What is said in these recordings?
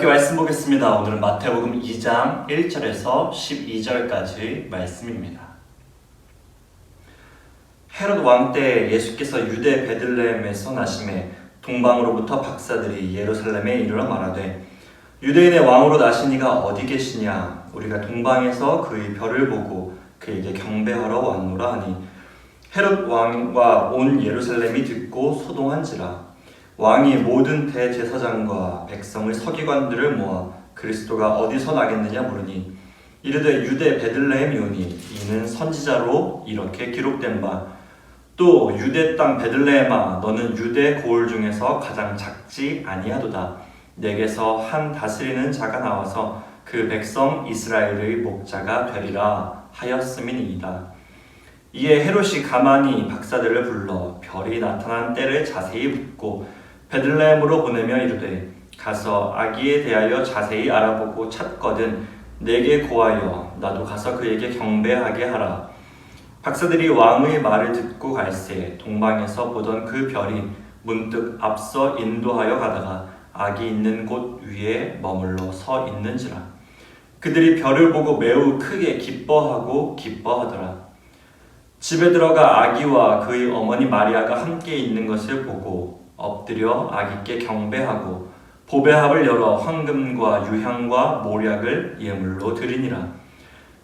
함께 말씀 보겠습니다. 오늘은 마태복음 2장 1절에서 12절까지 말씀입니다. 헤롯 왕 때 예수께서 유대 베들레헴에서 나심에 동방으로부터 박사들이 예루살렘에 이르러 말하되 유대인의 왕으로 나신 이가 어디 계시냐? 우리가 동방에서 그의 별을 보고 그에게 경배하러 왔노라 하니 헤롯 왕과 온 예루살렘이 듣고 소동한지라. 왕이 모든 대제사장과 백성의 서기관들을 모아 그리스도가 어디서 나겠느냐 물으니 이르되 유대 베들레헴이오니 이는 선지자로 이렇게 기록된 바 또 유대 땅 베들레헴아 너는 유대 고을 중에서 가장 작지 아니하도다. 내게서 한 다스리는 자가 나와서 그 백성 이스라엘의 목자가 되리라 하였음이니이다. 이에 헤롯이 가만히 박사들을 불러 별이 나타난 때를 자세히 묻고 베들레헴으로 보내며 이르되 가서 아기에 대하여 자세히 알아보고 찾거든 내게 고하여 나도 가서 그에게 경배하게 하라. 박사들이 왕의 말을 듣고 갈새 동방에서 보던 그 별이 문득 앞서 인도하여 가다가 아기 있는 곳 위에 머물러 서 있는지라. 그들이 별을 보고 매우 크게 기뻐하더라. 집에 들어가 아기와 그의 어머니 마리아가 함께 있는 것을 보고 엎드려 아기께 경배하고 보배합을 열어 황금과 유향과 모략을 예물로 드리니라.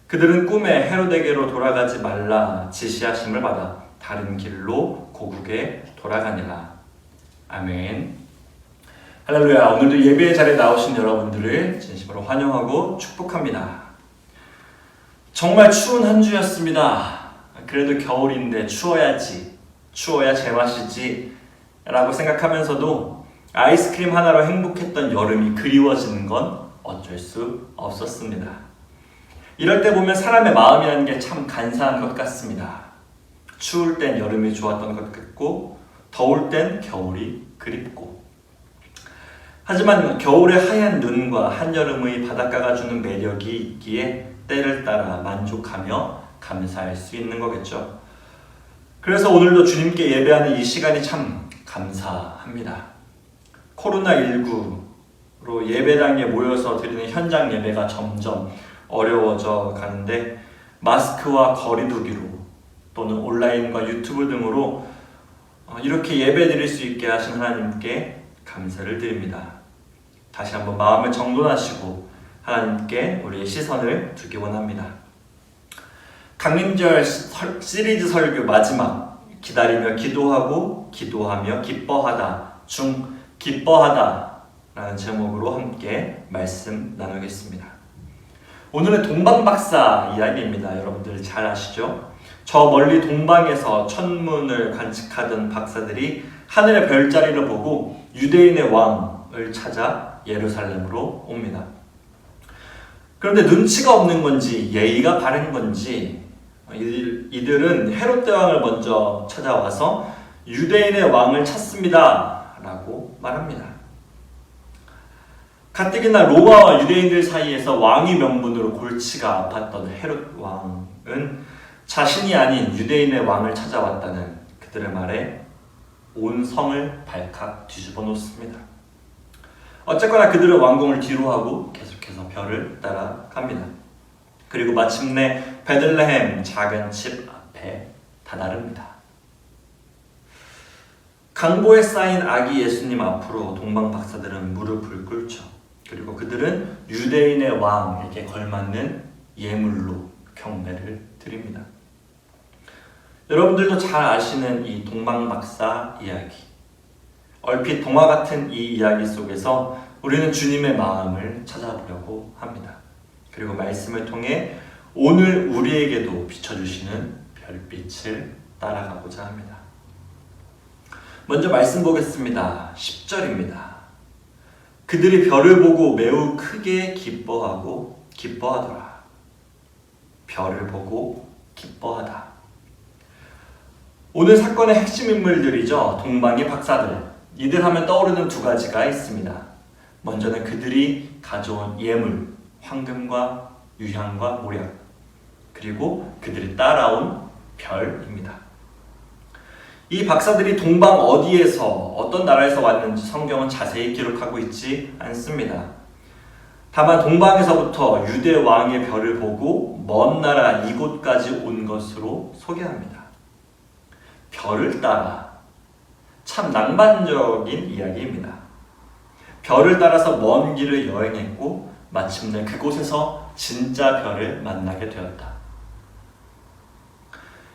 그들은 꿈에 헤롯에게로 돌아가지 말라 지시하심을 받아 다른 길로 고국에 돌아가니라. 아멘. 할렐루야. 오늘도 예배의 자리에 나오신 여러분들을 진심으로 환영하고 축복합니다. 정말 추운 한 주였습니다. 그래도 겨울인데 추워야 제맛이지 라고 생각하면서도 아이스크림 하나로 행복했던 여름이 그리워지는 건 어쩔 수 없었습니다. 이럴 때 보면 사람의 마음이라는 게 참 간사한 것 같습니다. 추울 땐 여름이 좋았던 것 같고 더울 땐 겨울이 그립고. 하지만 겨울의 하얀 눈과 한여름의 바닷가가 주는 매력이 있기에 때를 따라 만족하며 감사할 수 있는 거겠죠. 그래서 오늘도 주님께 예배하는 이 시간이 참 감사합니다. 코로나19로 예배당에 모여서 드리는 현장 예배가 점점 어려워져 가는데 마스크와 거리 두기로 또는 온라인과 유튜브 등으로 이렇게 예배 드릴 수 있게 하신 하나님께 감사를 드립니다. 다시 한번 마음을 정돈하시고 하나님께 우리의 시선을 두기 원합니다. 강림절 시리즈 설교 마지막 기다리며 기도하고 기도하며 기뻐하다 중 기뻐하다 라는 제목으로 함께 말씀 나누겠습니다. 오늘은 동방박사 이야기입니다. 여러분들 잘 아시죠? 저 멀리 동방에서 천문을 관측하던 박사들이 하늘의 별자리를 보고 유대인의 왕을 찾아 예루살렘으로 옵니다. 그런데 눈치가 없는 건지 예의가 바른 건지 이들은 헤롯 대왕을 먼저 찾아와서 유대인의 왕을 찾습니다 라고 말합니다. 가뜩이나 로마와 유대인들 사이에서 왕위 명분으로 골치가 아팠던 헤롯 왕은 자신이 아닌 유대인의 왕을 찾아왔다는 그들의 말에 온 성을 발칵 뒤집어 놓습니다. 어쨌거나 그들은 왕궁을 뒤로하고 계속해서 별을 따라갑니다. 그리고 마침내 베들레헴 작은 집 앞에 다다릅니다. 강보에 쌓인 아기 예수님 앞으로 동방 박사들은 무릎을 꿇죠. 그리고 그들은 유대인의 왕에게 걸맞는 예물로 경배를 드립니다. 여러분들도 잘 아시는 이 동방 박사 이야기. 얼핏 동화 같은 이 이야기 속에서 우리는 주님의 마음을 찾아보려고 합니다. 그리고 말씀을 통해 오늘 우리에게도 비춰주시는 별빛을 따라가고자 합니다. 먼저 말씀 보겠습니다. 10절입니다. 그들이 별을 보고 매우 크게 기뻐하더라. 별을 보고 기뻐하다. 오늘 사건의 핵심 인물들이죠. 동방의 박사들. 이들 하면 떠오르는 두 가지가 있습니다. 먼저는 그들이 가져온 예물, 황금과 유향과 모략. 그리고 그들이 따라온 별입니다. 이 박사들이 동방 어디에서 어떤 나라에서 왔는지 성경은 자세히 기록하고 있지 않습니다. 다만 동방에서부터 유대 왕의 별을 보고 먼 나라 이곳까지 온 것으로 소개합니다. 별을 따라. 참 낭만적인 이야기입니다. 별을 따라서 먼 길을 여행했고 마침내 그곳에서 진짜 별을 만나게 되었다.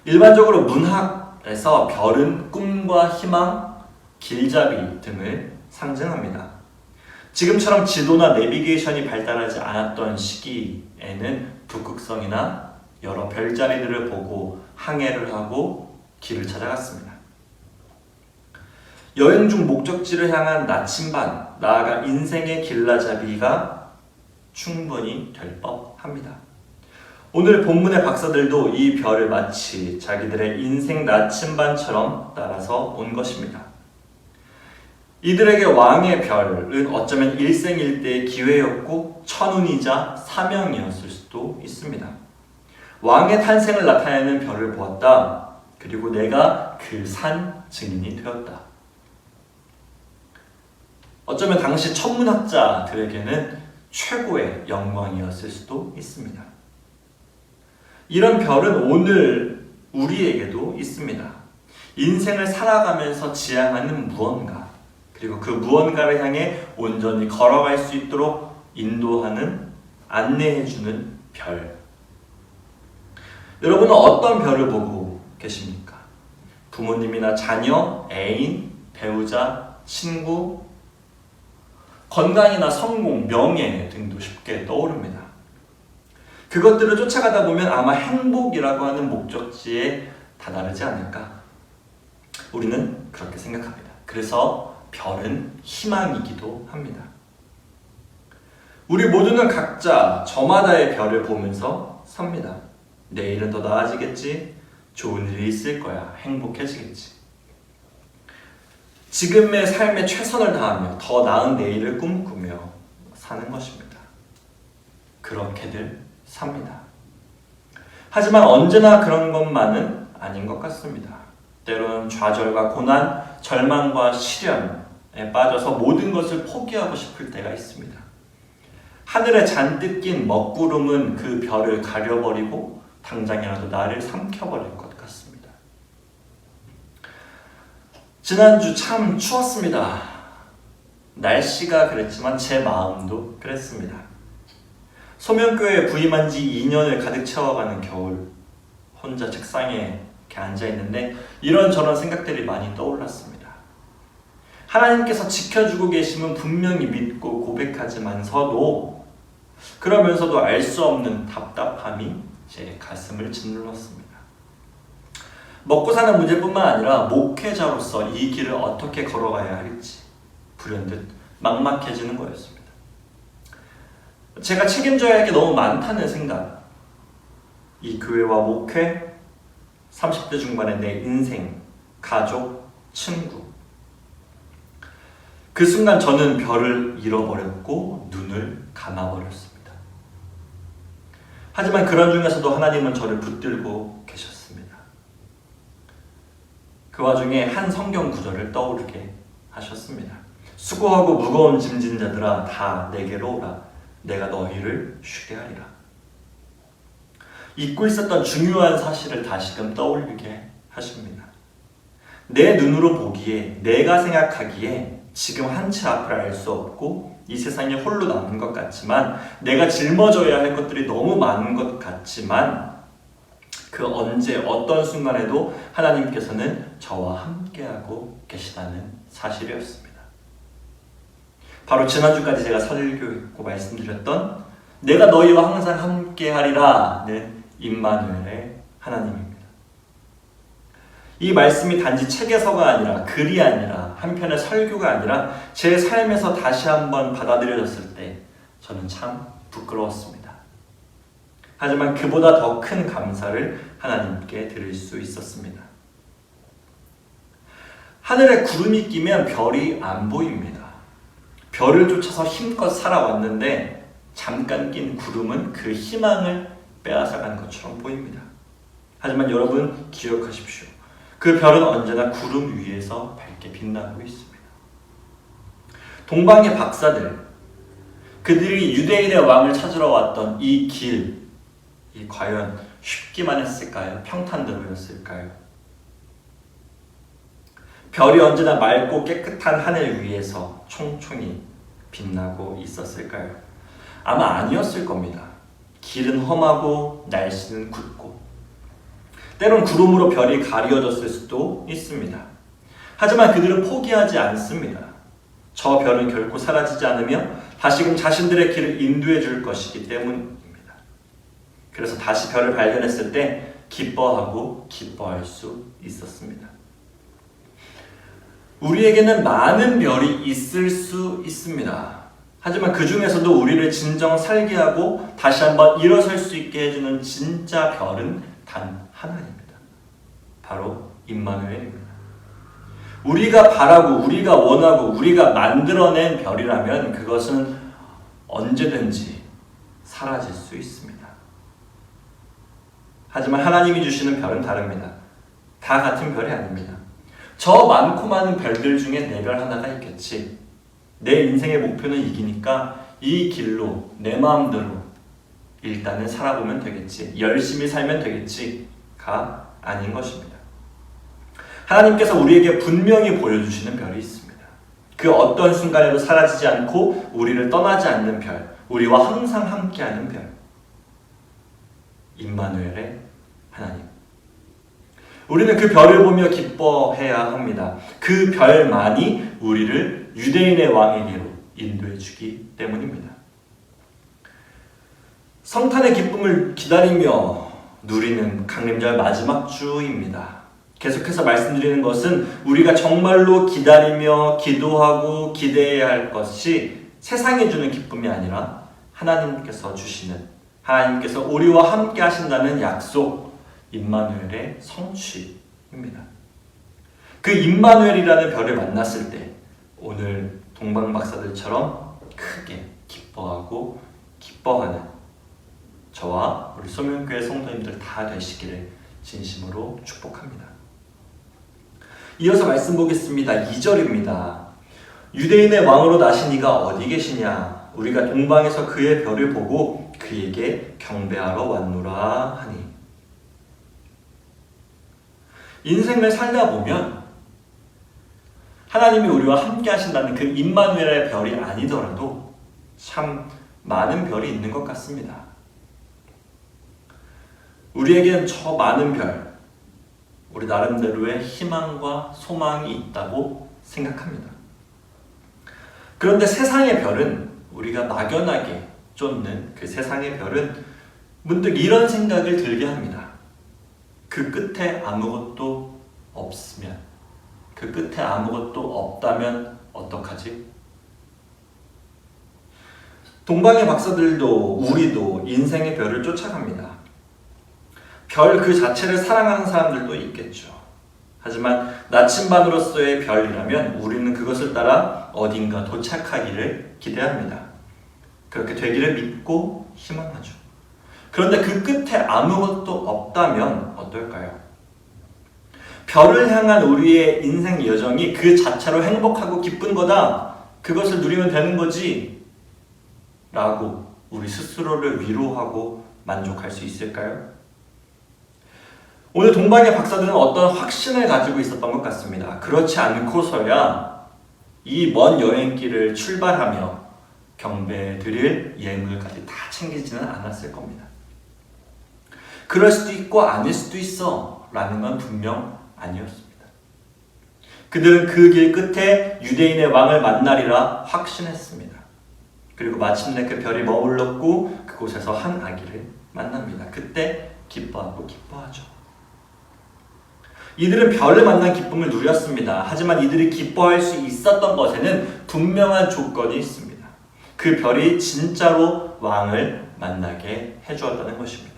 일반적으로 문학에서 별은 꿈과 희망, 길잡이 등을 상징합니다. 지금처럼 지도나 내비게이션이 발달하지 않았던 시기에는 북극성이나 여러 별자리들을 보고 항해를 하고 길을 찾아갔습니다. 여행 중 목적지를 향한 나침반, 나아가 인생의 길라잡이가 충분히 될 법합니다. 오늘 본문의 박사들도 이 별을 마치 자기들의 인생 나침반처럼 따라서 온 것입니다. 이들에게 왕의 별은 어쩌면 일생일대의 기회였고 천운이자 사명이었을 수도 있습니다. 왕의 탄생을 나타내는 별을 보았다. 그리고 내가 그 산 증인이 되었다. 어쩌면 당시 천문학자들에게는 최고의 영광이었을 수도 있습니다. 이런 별은 오늘 우리에게도 있습니다. 인생을 살아가면서 지향하는 무언가, 그리고 그 무언가를 향해 온전히 걸어갈 수 있도록 인도하는, 안내해주는 별. 여러분은 어떤 별을 보고 계십니까? 부모님이나 자녀, 애인, 배우자, 친구, 건강이나 성공, 명예 등도 쉽게 떠오릅니다. 그것들을 쫓아가다 보면 아마 행복이라고 하는 목적지에 다다르지 않을까? 우리는 그렇게 생각합니다. 그래서 별은 희망이기도 합니다. 우리 모두는 각자 저마다의 별을 보면서 삽니다. 내일은 더 나아지겠지, 좋은 일이 있을 거야, 행복해지겠지. 지금의 삶에 최선을 다하며 더 나은 내일을 꿈꾸며 사는 것입니다. 그렇게들 삽니다. 하지만 언제나 그런 것만은 아닌 것 같습니다. 때로는 좌절과 고난, 절망과 시련에 빠져서 모든 것을 포기하고 싶을 때가 있습니다. 하늘에 잔뜩 낀 먹구름은 그 별을 가려버리고 당장이라도 나를 삼켜버릴 것 같습니다. 지난주 참 추웠습니다. 날씨가 그랬지만 제 마음도 그랬습니다. 소명교회에 부임한 지 2년을 가득 채워가는 겨울, 혼자 책상에 이렇게 앉아있는데 이런저런 생각들이 많이 떠올랐습니다. 하나님께서 지켜주고 계심은 분명히 믿고 고백하지만서도 그러면서도 알 수 없는 답답함이 제 가슴을 짓눌렀습니다. 먹고 사는 문제뿐만 아니라 목회자로서 이 길을 어떻게 걸어가야 할지 불현듯 막막해지는 거였습니다. 제가 책임져야 할 게 너무 많다는 생각, 이 교회와 목회, 30대 중반의 내 인생, 가족, 친구. 그 순간 저는 별을 잃어버렸고 눈을 감아버렸습니다. 하지만 그런 중에서도 하나님은 저를 붙들고 계셨습니다. 그 와중에 한 성경 구절을 떠오르게 하셨습니다. 수고하고 무거운 짐진 자들아 다 내게로 오라. 내가 너희를 쉬게 하리라. 잊고 있었던 중요한 사실을 다시금 떠올리게 하십니다. 내 눈으로 보기에, 내가 생각하기에 지금 한 치 앞을 알 수 없고 이 세상에 홀로 남은 것 같지만, 내가 짊어져야 할 것들이 너무 많은 것 같지만, 그 언제 어떤 순간에도 하나님께서는 저와 함께하고 계시다는 사실이었습니다. 바로 지난주까지 제가 설교했고 말씀드렸던 내가 너희와 항상 함께하리라는 임마누엘의 하나님입니다. 이 말씀이 단지 책에서가 아니라, 글이 아니라, 한편의 설교가 아니라 제 삶에서 다시 한번 받아들여졌을 때 저는 참 부끄러웠습니다. 하지만 그보다 더 큰 감사를 하나님께 드릴 수 있었습니다. 하늘에 구름이 끼면 별이 안 보입니다. 별을 쫓아서 힘껏 살아왔는데 잠깐 낀 구름은 그 희망을 빼앗아간 것처럼 보입니다. 하지만 여러분 기억하십시오. 그 별은 언제나 구름 위에서 밝게 빛나고 있습니다. 동방의 박사들, 그들이 유대인의 왕을 찾으러 왔던 이 길, 이 과연 쉽기만 했을까요? 평탄대로였을까요? 별이 언제나 맑고 깨끗한 하늘 위에서 총총히 빛나고 있었을까요? 아마 아니었을 겁니다. 길은 험하고 날씨는 굳고 때론 구름으로 별이 가려졌을 수도 있습니다. 하지만 그들은 포기하지 않습니다. 저 별은 결코 사라지지 않으며 다시금 자신들의 길을 인도해 줄 것이기 때문입니다. 그래서 다시 별을 발견했을 때 기뻐하고 기뻐할 수 있었습니다. 우리에게는 많은 별이 있을 수 있습니다. 하지만 그 중에서도 우리를 진정 살게 하고 다시 한번 일어설 수 있게 해주는 진짜 별은 단 하나입니다. 바로 임마누엘입니다. 우리가 바라고 우리가 원하고 우리가 만들어낸 별이라면 그것은 언제든지 사라질 수 있습니다. 하지만 하나님이 주시는 별은 다릅니다. 다 같은 별이 아닙니다. 저 많고 많은 별들 중에 내 별 하나가 있겠지. 내 인생의 목표는 이기니까 이 길로 내 마음대로 일단은 살아보면 되겠지. 열심히 살면 되겠지가 아닌 것입니다. 하나님께서 우리에게 분명히 보여주시는 별이 있습니다. 그 어떤 순간에도 사라지지 않고 우리를 떠나지 않는 별, 우리와 항상 함께하는 별, 임마누엘의 하나님. 우리는 그 별을 보며 기뻐해야 합니다. 그 별만이 우리를 유대인의 왕에게로 인도해 주기 때문입니다. 성탄의 기쁨을 기다리며 누리는 강림절 마지막 주입니다. 계속해서 말씀드리는 것은 우리가 정말로 기다리며 기도하고 기대해야 할 것이 세상이 주는 기쁨이 아니라 하나님께서 주시는, 하나님께서 우리와 함께 하신다는 약속, 임마누엘의 성취입니다. 그 임마누엘이라는 별을 만났을 때 오늘 동방박사들처럼 크게 기뻐하고 기뻐하는 저와 우리 소명교회 성도님들 다 되시기를 진심으로 축복합니다. 이어서 말씀 보겠습니다. 2절입니다. 유대인의 왕으로 나신 이가 어디 계시냐? 우리가 동방에서 그의 별을 보고 그에게 경배하러 왔노라 하니. 인생을 살다 보면 하나님이 우리와 함께 하신다는 그 임마누엘의 별이 아니더라도 참 많은 별이 있는 것 같습니다. 우리에겐 저 많은 별, 우리 나름대로의 희망과 소망이 있다고 생각합니다. 그런데 세상의 별은, 우리가 막연하게 쫓는 그 세상의 별은 문득 이런 생각을 들게 합니다. 그 끝에 아무것도 없으면, 그 끝에 아무것도 없다면 어떡하지? 동방의 박사들도 우리도 인생의 별을 쫓아갑니다. 별 그 자체를 사랑하는 사람들도 있겠죠. 하지만 나침반으로서의 별이라면 우리는 그것을 따라 어딘가 도착하기를 기대합니다. 그렇게 되기를 믿고 희망하죠. 그런데 그 끝에 아무것도 없다면 어떨까요? 별을 향한 우리의 인생 여정이 그 자체로 행복하고 기쁜 거다, 그것을 누리면 되는 거지 라고 우리 스스로를 위로하고 만족할 수 있을까요? 오늘 동방의 박사들은 어떤 확신을 가지고 있었던 것 같습니다. 그렇지 않고서야 이 먼 여행길을 출발하며 경배 드릴 예물까지 다 챙기지는 않았을 겁니다. 그럴 수도 있고 아닐 수도 있어 라는 건 분명 아니었습니다. 그들은 그 길 끝에 유대인의 왕을 만나리라 확신했습니다. 그리고 마침내 그 별이 머물렀고 그곳에서 한 아기를 만납니다. 그때 기뻐하고 기뻐하죠. 이들은 별을 만난 기쁨을 누렸습니다. 하지만 이들이 기뻐할 수 있었던 것에는 분명한 조건이 있습니다. 그 별이 진짜로 왕을 만나게 해주었다는 것입니다.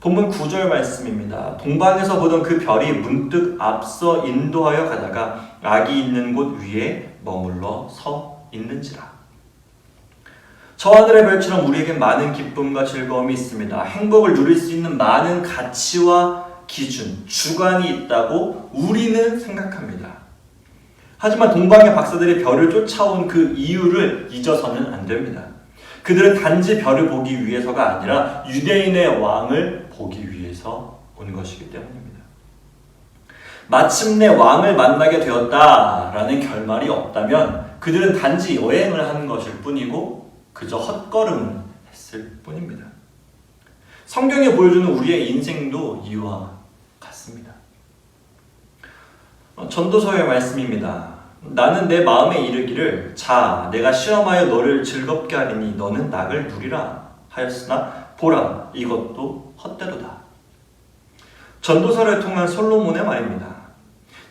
본문 9절 말씀입니다. 동방에서 보던 그 별이 문득 앞서 인도하여 가다가 아기 있는 곳 위에 머물러 서 있는지라. 저 하늘의 별처럼 우리에겐 많은 기쁨과 즐거움이 있습니다. 행복을 누릴 수 있는 많은 가치와 기준, 주관이 있다고 우리는 생각합니다. 하지만 동방의 박사들이 별을 쫓아온 그 이유를 잊어서는 안 됩니다. 그들은 단지 별을 보기 위해서가 아니라 유대인의 왕을 보기 위해서 온 것이기 때문입니다. 마침내 왕을 만나게 되었다라는 결말이 없다면 그들은 단지 여행을 한 것일 뿐이고 그저 헛걸음을 했을 뿐입니다. 성경이 보여주는 우리의 인생도 이와 같습니다. 전도서의 말씀입니다. 나는 내 마음에 이르기를 자 내가 시험하여 너를 즐겁게 하리니 너는 낙을 누리라 하였으나 보라 이것도 헛되도다. 전도서를 통한 솔로몬의 말입니다.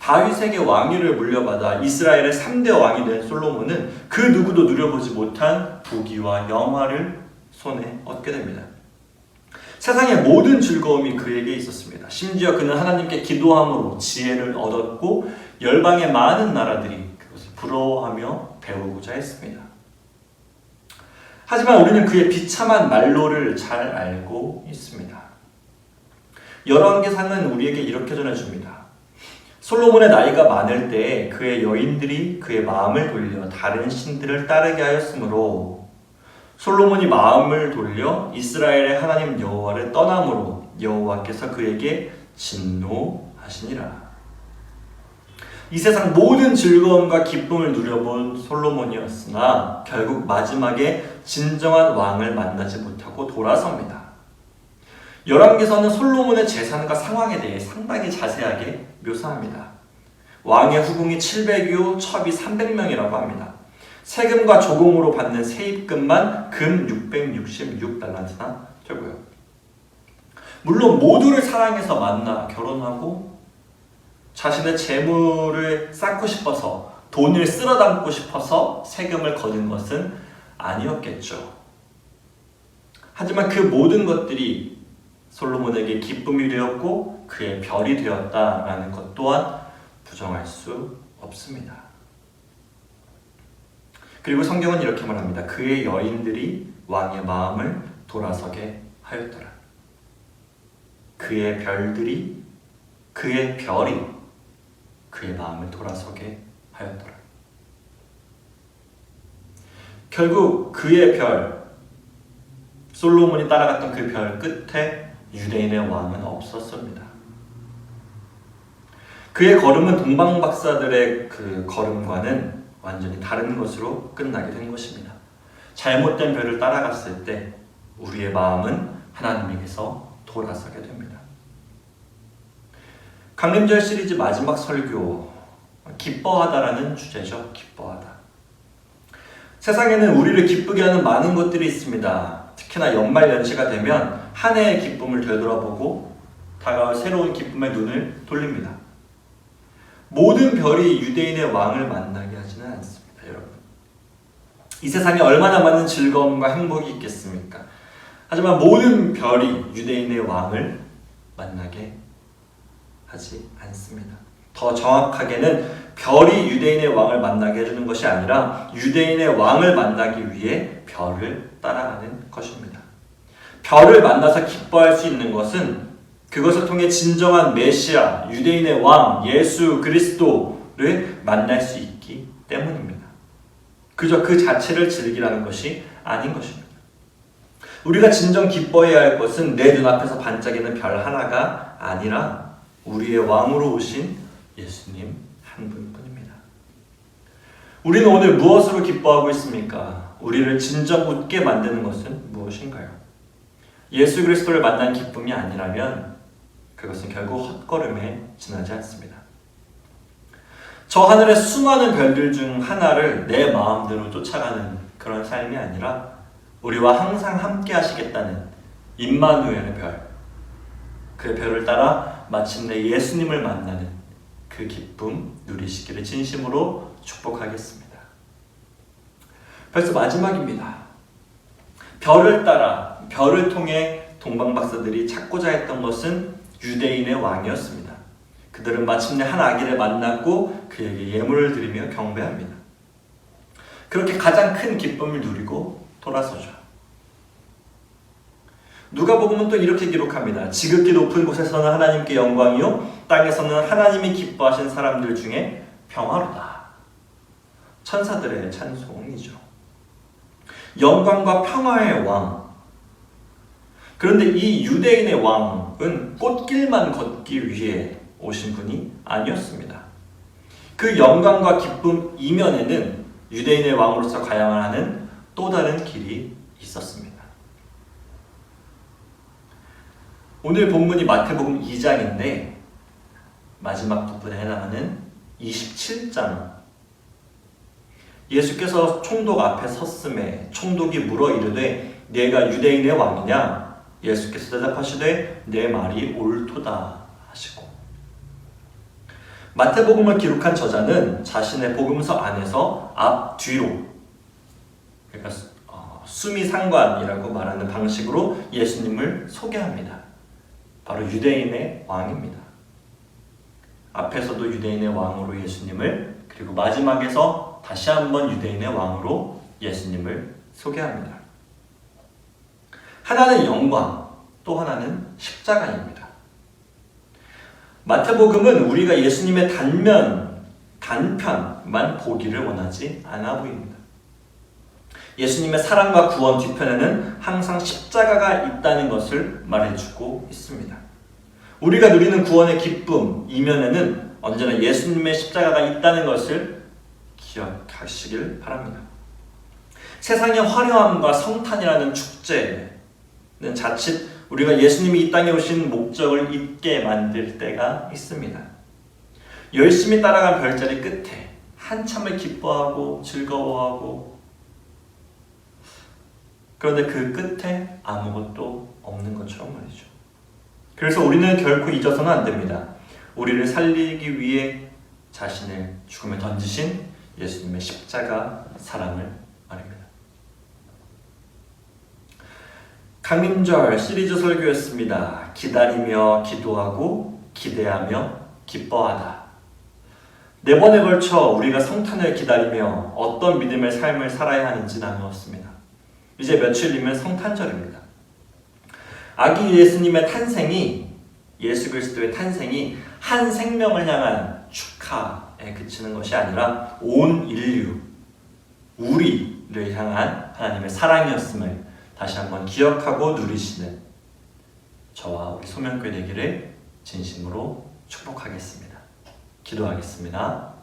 다윗에게 왕위를 물려받아 이스라엘의 3대 왕이 된 솔로몬은 그 누구도 누려보지 못한 부귀와 영화를 손에 얻게 됩니다. 세상의 모든 즐거움이 그에게 있었습니다. 심지어 그는 하나님께 기도함으로 지혜를 얻었고 열방의 많은 나라들이 그것을 부러워하며 배우고자 했습니다. 하지만 우리는 그의 비참한 말로를 잘 알고 있습니다. 열왕기상은 우리에게 이렇게 전해줍니다. 솔로몬의 나이가 많을 때에 그의 여인들이 그의 마음을 돌려 다른 신들을 따르게 하였으므로 솔로몬이 마음을 돌려 이스라엘의 하나님 여호와를 떠남으로 여호와께서 그에게 진노하시니라. 이 세상 모든 즐거움과 기쁨을 누려본 솔로몬이었으나 결국 마지막에 진정한 왕을 만나지 못하고 돌아섭니다. 열왕기서는 솔로몬의 재산과 상황에 대해 상당히 자세하게 묘사합니다. 왕의 후궁이 700이요 첩이 300명이라고 합니다. 세금과 조공으로 받는 세입금만 금 666달란트나 되고요. 물론 모두를 사랑해서 만나 결혼하고 자신의 재물을 쌓고 싶어서 돈을 쓸어 담고 싶어서 세금을 거둔 것은 아니었겠죠. 하지만 그 모든 것들이 솔로몬에게 기쁨이 되었고 그의 별이 되었다라는 것 또한 부정할 수 없습니다. 그리고 성경은 이렇게 말합니다. 그의 여인들이 왕의 마음을 돌아서게 하였더라. 그의 별이 그의 마음을 돌아서게 하였더라. 결국 그의 별, 솔로몬이 따라갔던 그 별 끝에 유대인의 왕은 없었습니다. 그의 걸음은 동방 박사들의 그 걸음과는 완전히 다른 것으로 끝나게 된 것입니다. 잘못된 별을 따라갔을 때 우리의 마음은 하나님에게서 돌아서게 됩니다. 강림절 시리즈 마지막 설교, 기뻐하다라는 주제죠. 기뻐하다. 세상에는 우리를 기쁘게 하는 많은 것들이 있습니다. 특히나 연말 연시가 되면 한 해의 기쁨을 되돌아보고 다가올 새로운 기쁨의 눈을 돌립니다. 모든 별이 유대인의 왕을 만나게 하지는 않습니다, 여러분. 이 세상에 얼마나 많은 즐거움과 행복이 있겠습니까? 하지만 모든 별이 유대인의 왕을 만나게 하지 않습니다. 더 정확하게는 별이 유대인의 왕을 만나게 해주는 것이 아니라 유대인의 왕을 만나기 위해 별을 따라가는 것입니다. 별을 만나서 기뻐할 수 있는 것은 그것을 통해 진정한 메시아, 유대인의 왕, 예수 그리스도를 만날 수 있기 때문입니다. 그저 그 자체를 즐기라는 것이 아닌 것입니다. 우리가 진정 기뻐해야 할 것은 내 눈앞에서 반짝이는 별 하나가 아니라 우리의 왕으로 오신 예수님 한 분뿐입니다. 우리는 오늘 무엇으로 기뻐하고 있습니까? 우리를 진정 웃게 만드는 것은 무엇인가요? 예수 그리스도를 만난 기쁨이 아니라면 그것은 결국 헛걸음에 지나지 않습니다. 저 하늘의 수많은 별들 중 하나를 내 마음대로 쫓아가는 그런 삶이 아니라 우리와 항상 함께 하시겠다는 임마누엘의 별, 그 별을 따라 마침내 예수님을 만나는 그 기쁨 누리시기를 진심으로 축복하겠습니다. 벌써 마지막입니다. 별을 따라, 별을 통해 동방 박사들이 찾고자 했던 것은 유대인의 왕이었습니다. 그들은 마침내 한 아기를 만났고 그에게 예물을 드리며 경배합니다. 그렇게 가장 큰 기쁨을 누리고 돌아서죠. 누가복음은 또 이렇게 기록합니다. 지극히 높은 곳에서는 하나님께 영광이요 땅에서는 하나님이 기뻐하신 사람들 중에 평화로다. 천사들의 찬송이죠. 영광과 평화의 왕. 그런데 이 유대인의 왕은 꽃길만 걷기 위해 오신 분이 아니었습니다. 그 영광과 기쁨 이면에는 유대인의 왕으로서 가야만 하는 또 다른 길이 있었습니다. 오늘 본문이 마태복음 2장인데 마지막 부분에 해당하는 27장. 예수께서 총독 앞에 섰음에 총독이 물어 이르되 내가 유대인의 왕이냐? 예수께서 대답하시되 내 말이 옳도다 하시고. 마태복음을 기록한 저자는 자신의 복음서 안에서 앞뒤로, 그러니까 수미상관이라고 말하는 방식으로 예수님을 소개합니다. 바로 유대인의 왕입니다. 앞에서도 유대인의 왕으로 예수님을, 그리고 마지막에서 다시 한번 유대인의 왕으로 예수님을 소개합니다. 하나는 영광, 또 하나는 십자가입니다. 마태복음은 우리가 예수님의 단편만 보기를 원하지 않아 보입니다. 예수님의 사랑과 구원 뒤편에는 항상 십자가가 있다는 것을 말해주고 있습니다. 우리가 누리는 구원의 기쁨 이면에는 언제나 예수님의 십자가가 있다는 것을 기억하시길 바랍니다. 세상의 화려함과 성탄이라는 축제는 자칫 우리가 예수님이 이 땅에 오신 목적을 잊게 만들 때가 있습니다. 열심히 따라간 별자리 끝에 한참을 기뻐하고 즐거워하고, 그런데 그 끝에 아무것도 없는 것처럼 말이죠. 그래서 우리는 결코 잊어서는 안 됩니다. 우리를 살리기 위해 자신을 죽음에 던지신 예수님의 십자가 사랑을 말입니다. 강림절 시리즈 설교였습니다. 기다리며 기도하고 기대하며 기뻐하다. 4번에 걸쳐 우리가 성탄을 기다리며 어떤 믿음의 삶을 살아야 하는지 나누었습니다. 이제 며칠 뒤면 성탄절입니다. 아기 예수님의 탄생이, 예수 그리스도의 탄생이 한 생명을 향한 축하에 그치는 것이 아니라 온 인류, 우리를 향한 하나님의 사랑이었음을 다시 한번 기억하고 누리시는 저와 우리 소명교회 되기를 진심으로 축복하겠습니다. 기도하겠습니다.